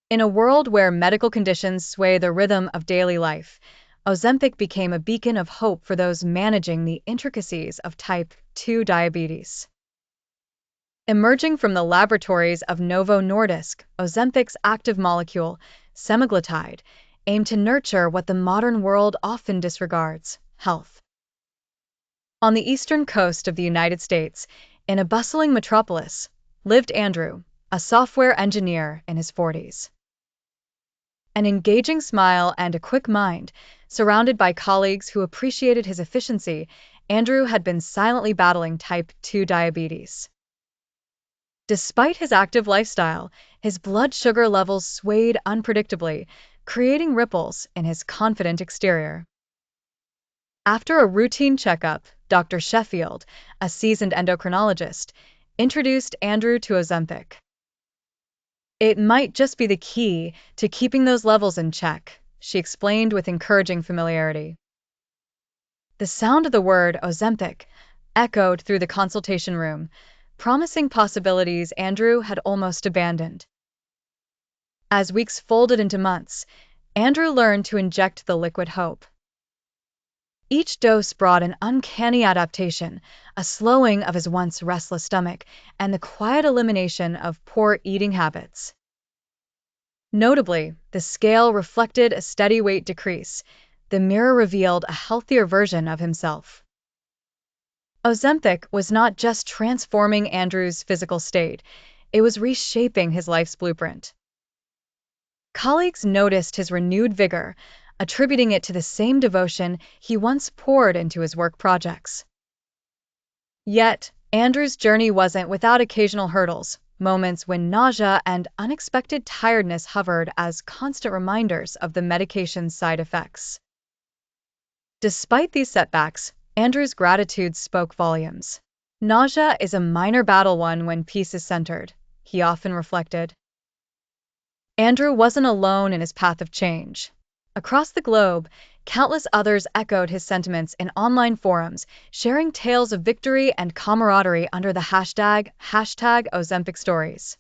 In a world where medical conditions sway the rhythm of daily life, Ozempic became a beacon of hope for those managing the intricacies of type 2 diabetes. Emerging from the laboratories of Novo Nordisk, Ozempic's active molecule, semaglutide, aimed to nurture what the modern world often disregards: health. On the eastern coast of the United States, in a bustling metropolis, lived Andrew, a software engineer in his 40s. An engaging smile and a quick mind, surrounded by colleagues who appreciated his efficiency, Andrew had been silently battling type 2 diabetes. Despite his active lifestyle, his blood sugar levels swayed unpredictably, creating ripples in his confident exterior. After a routine checkup, Dr. Sheffield, a seasoned endocrinologist, introduced Andrew to Ozempic. "It might just be the key to keeping those levels in check," she explained with encouraging familiarity. The sound of the word Ozempic echoed through the consultation room, promising possibilities Andrew had almost abandoned. As weeks folded into months, Andrew learned to inject the liquid hope. Each dose brought an uncanny adaptation, a slowing of his once restless stomach, and the quiet elimination of poor eating habits. Notably, the scale reflected a steady weight decrease. The mirror revealed a healthier version of himself. Ozempic was not just transforming Andrew's physical state, it was reshaping his life's blueprint. Colleagues noticed his renewed vigor, attributing it to the same devotion he once poured into his work projects. Yet, Andrew's journey wasn't without occasional hurdles, moments when nausea and unexpected tiredness hovered as constant reminders of the medication's side effects. Despite these setbacks, Andrew's gratitude spoke volumes. "Nausea is a minor battle won when peace is centered," he often reflected. Andrew wasn't alone in his path of change. Across the globe, countless others echoed his sentiments in online forums, sharing tales of victory and camaraderie under the hashtag Ozempic Stories.